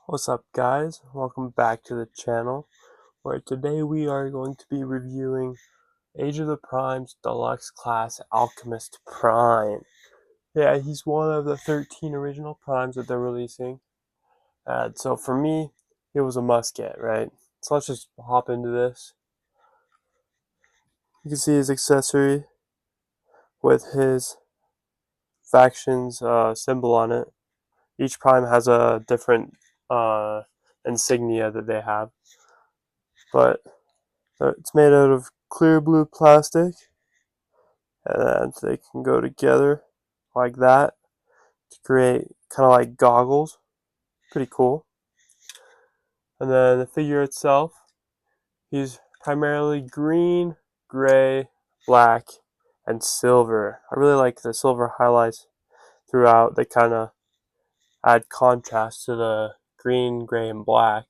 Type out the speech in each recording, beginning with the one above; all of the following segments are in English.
What's up guys, welcome back to the channel, where today we are going to be reviewing Age of the Primes Deluxe Class Alchemist Prime. Yeah, he's one of the 13 original Primes that they're releasing, and so for me, it was a must get, right? So let's just hop into this. You can see his accessory with his faction's symbol on it. Each Prime has a different insignia that they have, but it's made out of clear blue plastic, and they can go together like that to create kind of like goggles. Pretty cool. And then the figure itself, he's primarily green, gray, black, and silver. I really like the silver highlights throughout. They kind of add contrast to the green, gray, and black.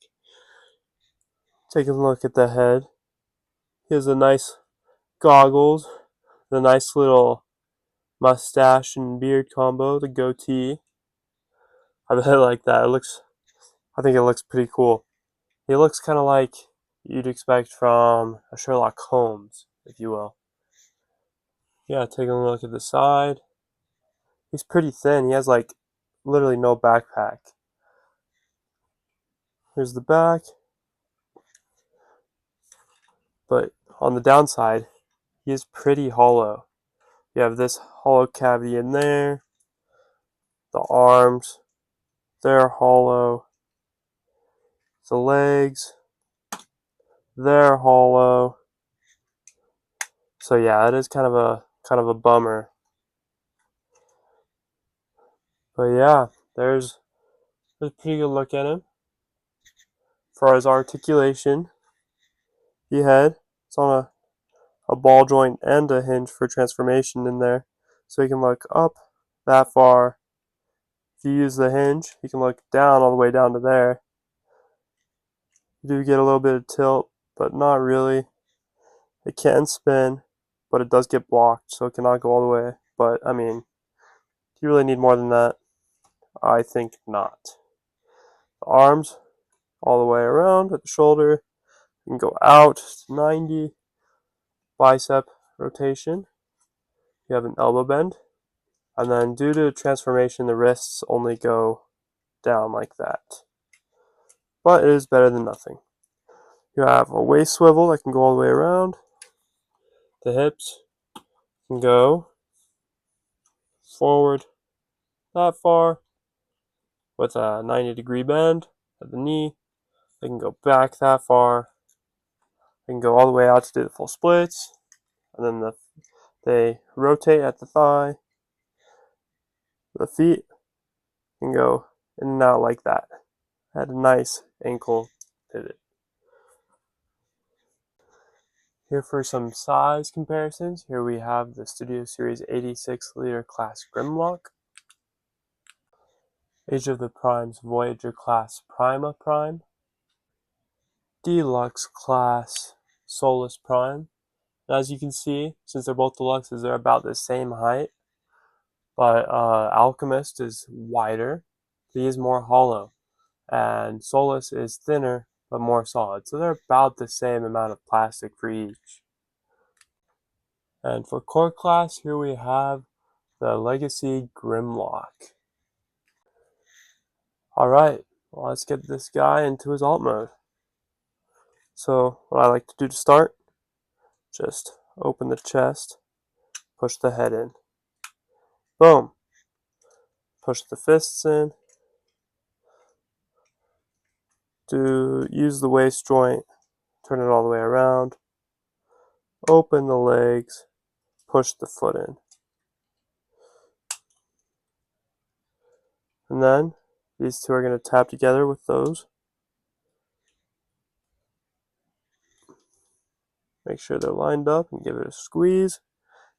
Take a look at the head. He has a nice goggles, the nice little mustache and beard combo, the goatee. I really like that. I think it looks pretty cool. He looks kind of like you'd expect from a Sherlock Holmes, if you will. Yeah, taking a look at the side. He's pretty thin. He has like literally no backpack. Here's the back. But on the downside, he is pretty hollow. You have this hollow cavity in there. The arms, they're hollow. The legs, they're hollow. So yeah, it is kind of a bummer. But yeah, there's a pretty good look at him. For his articulation, he had it's on a ball joint and a hinge for transformation in there. So he can look up that far. If you use the hinge, he can look down all the way down to there. You do get a little bit of tilt, but not really. It can spin, but it does get blocked, so it cannot go all the way. But I mean, do you really need more than that? I think not. The arms all the way around at the shoulder. You can go out to 90. Bicep rotation. You have an elbow bend. And then due to transformation, the wrists only go down like that. But it is better than nothing. You have a waist swivel that can go all the way around. The hips can go forward that far with a 90-degree bend at the knee. They can go back that far. They can go all the way out to do the full splits. And then they rotate at the thigh. The feet can go in and out like that. Had a nice ankle pivot. Here for some size comparisons, here we have the Studio Series 86 liter class Grimlock, Age of the Primes Voyager class Prima Prime, Deluxe class Solus Prime. And as you can see, since they're both deluxes, they're about the same height, but Alchemist is wider, he is more hollow, and Solus is thinner but more solid. So they're about the same amount of plastic for each. And for core class, here we have the Legacy Grimlock. Alright, well, let's get this guy into his alt mode. So what I like to do to start, just open the chest, push the head in. Boom. Push the fists in. Use the waist joint, turn it all the way around. Open the legs, push the foot in. And then these two are going to tap together with those. Make sure they're lined up and give it a squeeze.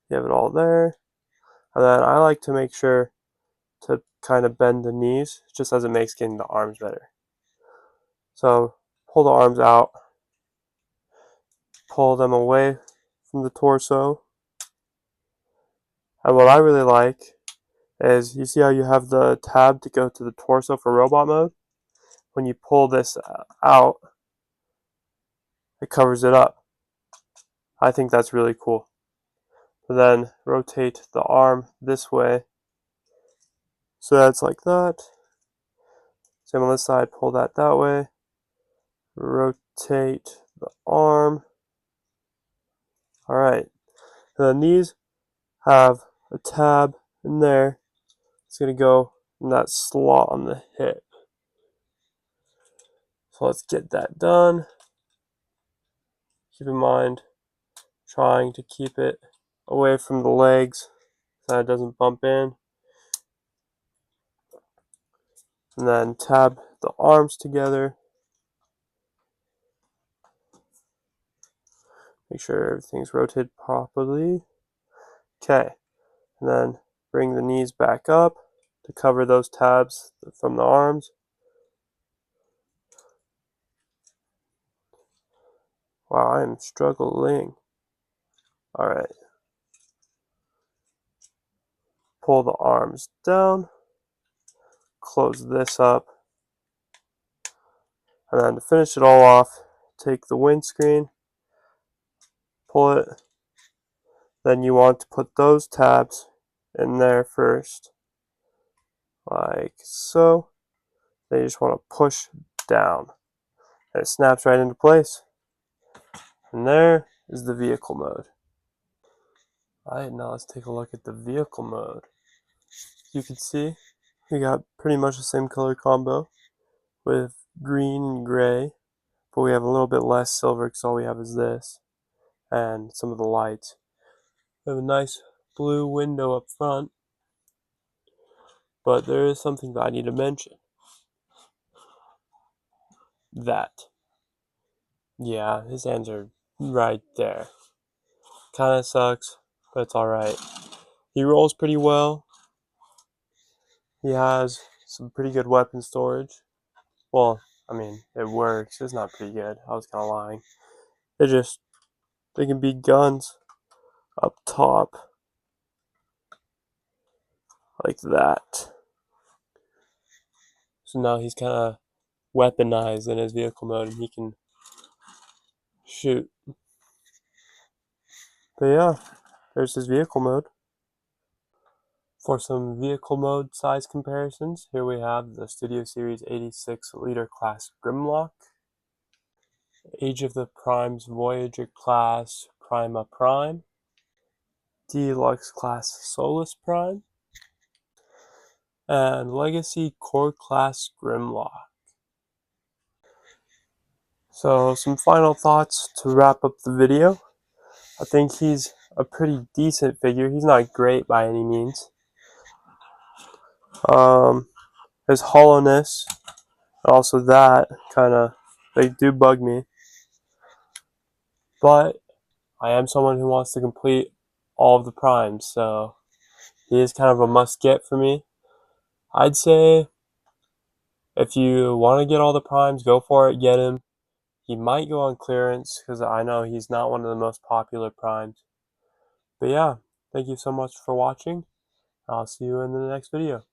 You have it all there. And then I like to make sure to kind of bend the knees, just as it makes getting the arms better. So pull the arms out, pull them away from the torso. And what I really like is, you see how you have the tab to go to the torso for robot mode? when you pull this out, it covers it up. I think that's really cool. Then rotate the arm this way, so that's like that. Same on this side, pull that way. Rotate the arm. Alright, and then these have a tab in there. It's going to go in that slot on the hip. So let's get that done. Keep in mind, trying to keep it away from the legs so it doesn't bump in. And then tab the arms together. Make sure everything's rotated properly. Okay, and then bring the knees back up to cover those tabs from the arms. Wow, I am struggling. Alright. Pull the arms down. Close this up. And then to finish it all off, take the windscreen, pull it. Then you want to put those tabs in there first, like so. Then you just want to push down, and it snaps right into place. And there is the vehicle mode. Alright, now let's take a look at the vehicle mode. You can see we got pretty much the same color combo with green and gray, but we have a little bit less silver because all we have is this and some of the lights. We have a nice blue window up front, but there is something that I need to mention. That. Yeah, his hands are right there. Kinda sucks, but it's alright. He rolls pretty well. He has some pretty good weapon storage. Well, I mean, it works. It's not pretty good. I was kinda lying. They can be guns up top. Like that. So now he's kinda weaponized in his vehicle mode and he can shoot. But yeah, there's his vehicle mode. For some vehicle mode size comparisons, here we have the Studio Series 86 Liter Class Grimlock, Age of the Primes Voyager Class Prima Prime, Deluxe Class Solus Prime, and Legacy Core Class Grimlock. So some final thoughts to wrap up the video. I think he's a pretty decent figure. He's not great by any means. His hollowness, also that they do bug me. But I am someone who wants to complete all of the primes, so he is kind of a must get for me. I'd say if you want to get all the primes, go for it, get him. He might go on clearance because I know he's not one of the most popular primes. But yeah, thank you so much for watching. I'll see you in the next video.